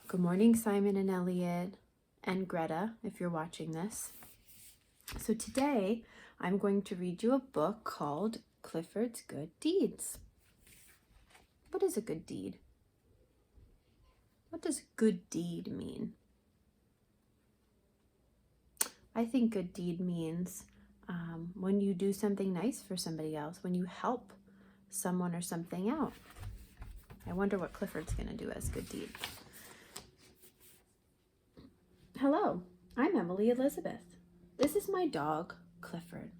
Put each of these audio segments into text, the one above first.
Good morning, Simon and Elliot, and Greta, if you're watching this. So today, I'm going to read you a book called Clifford's Good Deeds. What is a good deed? What does good deed mean? I think good deed means when you do something nice for somebody else, when you help someone or something out. I wonder what Clifford's going to do as good deed. Hello, I'm Emily Elizabeth. This is my dog, Clifford.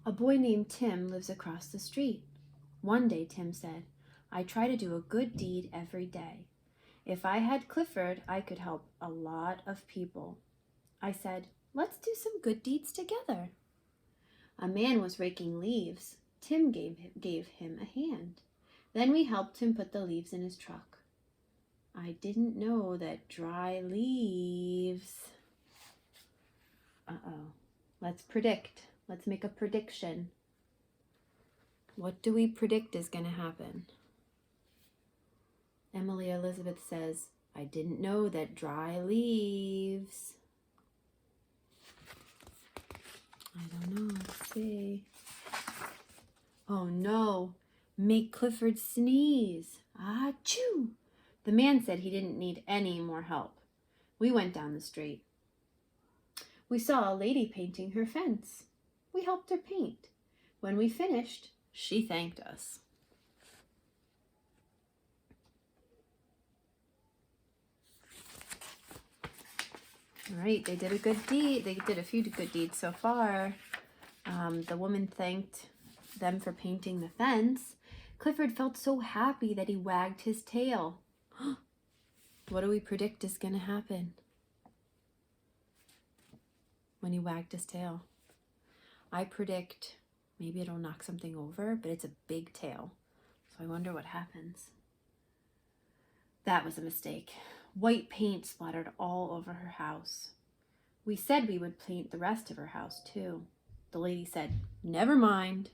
A boy named Tim lives across the street. One day, Tim said, I try to do a good deed every day. If I had Clifford, I could help a lot of people. I said, let's do some good deeds together. A man was raking leaves. Tim gave him a hand. Then we helped him put the leaves in his truck. I didn't know that dry leaves... Let's predict. Let's make a prediction. What do we predict is going to happen? Emily Elizabeth says, I didn't know that dry leaves... I don't know, let's see. Oh no, make Clifford sneeze. Achoo! The man said he didn't need any more help. We went down the street. We saw a lady painting her fence. We helped her paint. When we finished, she thanked us. All right, they did a good deed. They did a few good deeds so far. The woman thanked them for painting the fence. Clifford felt so happy that he wagged his tail. What do we predict is going to happen when he wagged his tail? I predict maybe it'll knock something over, but it's a big tail. So I wonder what happens. That was a mistake. White paint splattered all over her house. We said we would paint the rest of her house too. The lady said, never mind.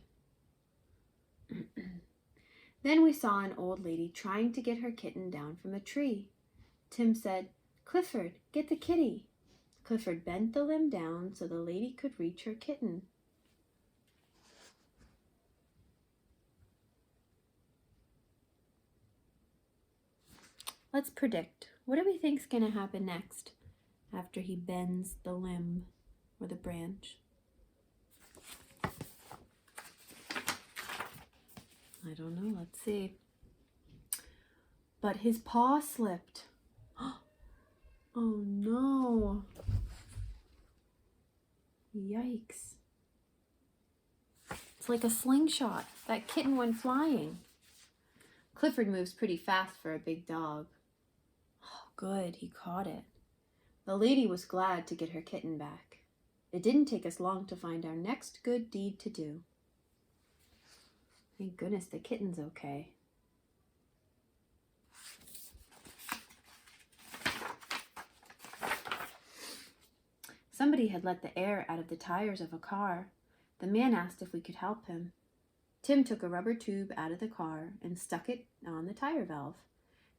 Then we saw an old lady trying to get her kitten down from a tree. Tim said, Clifford, get the kitty. Clifford bent the limb down so the lady could reach her kitten. Let's predict. What do we think is going to happen next after he bends the limb or the branch? I don't know. Let's see. But his paw slipped. Oh no. Yikes. It's like a slingshot. That kitten went flying. Clifford moves pretty fast for a big dog. Oh, good. He caught it. The lady was glad to get her kitten back. It didn't take us long to find our next good deed to do. Thank goodness the kitten's okay. Somebody had let the air out of the tires of a car. The man asked if we could help him. Tim took a rubber tube out of the car and stuck it on the tire valve.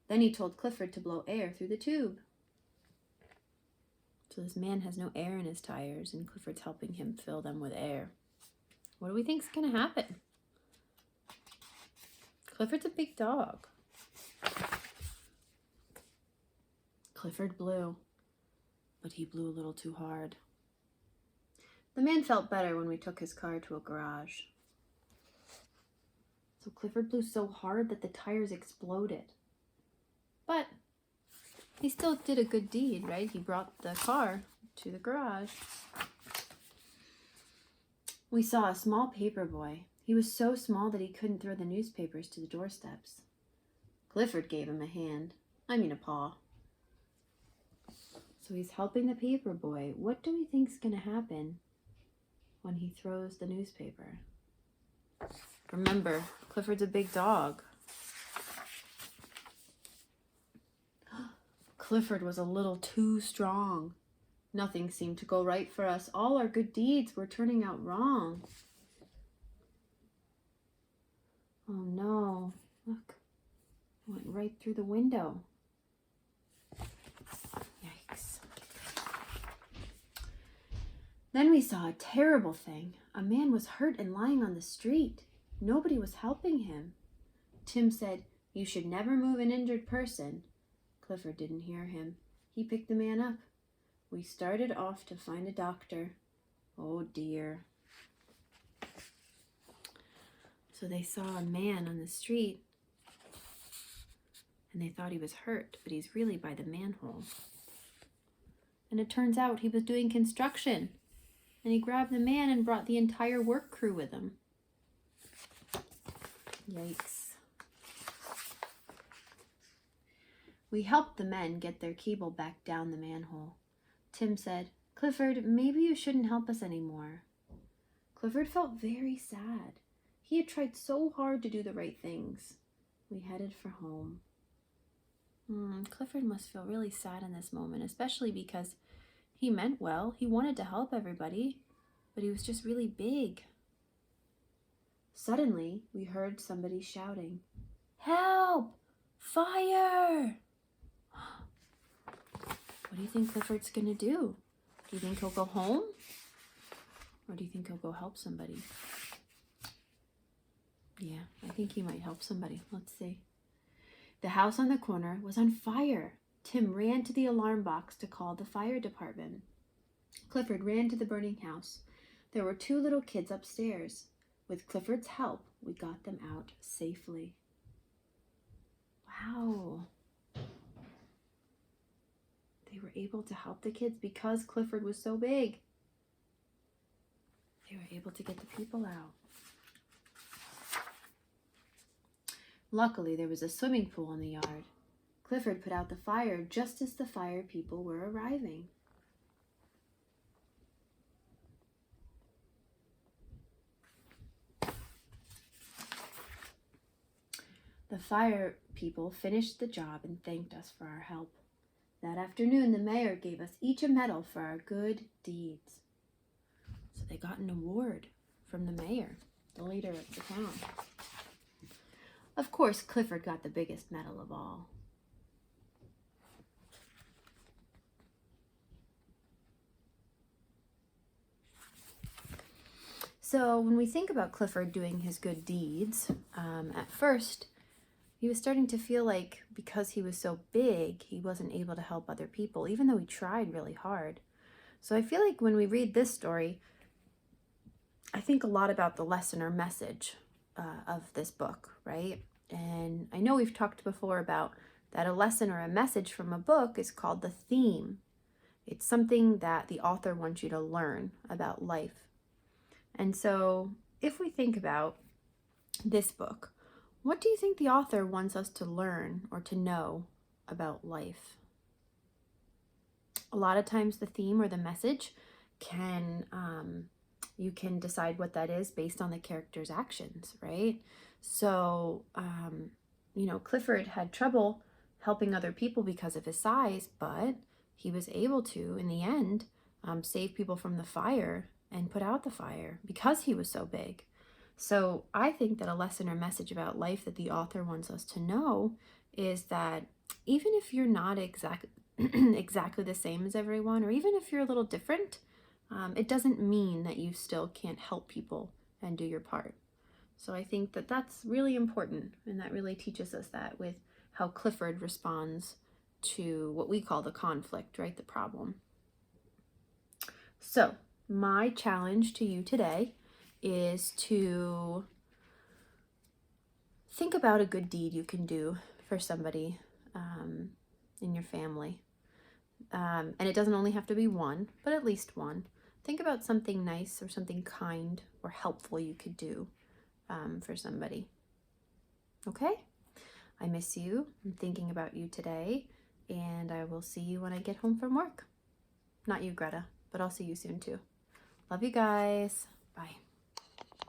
Then he told Clifford to blow air through the tube. So this man has no air in his tires, and Clifford's helping him fill them with air. What do we think is going to happen? Clifford's a big dog. Clifford blew, but he blew a little too hard. The man felt better when we took his car to a garage. So Clifford blew so hard that the tires exploded. But he still did a good deed, right? He brought the car to the garage. We saw a small paper boy. He was so small that he couldn't throw the newspapers to the doorsteps. Clifford gave him a hand. I mean a paw. So he's helping the paper boy. What do we think is going to happen when he throws the newspaper? Remember, Clifford's a big dog. Clifford was a little too strong. Nothing seemed to go right for us. All our good deeds were turning out wrong. Oh no, look, it went right through the window. Yikes. Then we saw a terrible thing. A man was hurt and lying on the street. Nobody was helping him. Tim said, "You should never move an injured person." Clifford didn't hear him. He picked the man up. We started off to find a doctor. Oh dear. So they saw a man on the street and they thought he was hurt, but he's really by the manhole. And it turns out he was doing construction, and he grabbed the man and brought the entire work crew with him. Yikes. We helped the men get their cable back down the manhole. Tim said, "Clifford, maybe you shouldn't help us anymore." Clifford felt very sad. He had tried so hard to do the right things. We headed for home. Clifford must feel really sad in this moment, especially because he meant well. He wanted to help everybody, but he was just really big. Suddenly, we heard somebody shouting, "Help! Fire!" What do you think Clifford's gonna do? Do you think he'll go home? Or do you think he'll go help somebody? Yeah, I think he might help somebody. Let's see. The house on the corner was on fire. Tim ran to the alarm box to call the fire department. Clifford ran to the burning house. There were 2 little kids upstairs. With Clifford's help, we got them out safely. Wow. They were able to help the kids because Clifford was so big. They were able to get the people out. Luckily, there was a swimming pool in the yard. Clifford put out the fire just as the fire people were arriving. The fire people finished the job and thanked us for our help. That afternoon, the mayor gave us each a medal for our good deeds. So they got an award from the mayor, the leader of the town. Of course, Clifford got the biggest medal of all. So when we think about Clifford doing his good deeds, at first, he was starting to feel like because he was so big, he wasn't able to help other people, even though he tried really hard. So I feel like when we read this story, I think a lot about the lesson or message of this book, right? And I know we've talked before about that a lesson or a message from a book is called the theme. It's something that the author wants you to learn about life. And so if we think about this book, what do you think the author wants us to learn or to know about life? A lot of times the theme or the message can, you can decide what that is based on the character's actions, right? So, Clifford had trouble helping other people because of his size, but he was able to, in the end, save people from the fire and put out the fire because he was so big. So I think that a lesson or message about life that the author wants us to know is that even if you're not exactly the same as everyone, or even if you're a little different, it doesn't mean that you still can't help people and do your part. So I think that that's really important, and that really teaches us that with how Clifford responds to what we call the conflict, right? The problem. So my challenge to you today is to think about a good deed you can do for somebody in your family. And it doesn't only have to be one, but at least one. Think about something nice or something kind or helpful you could do for somebody. Okay? I miss you. I'm thinking about you today, and I will see you when I get home from work. Not you, Greta, but I'll see you soon too. Love you guys. Bye.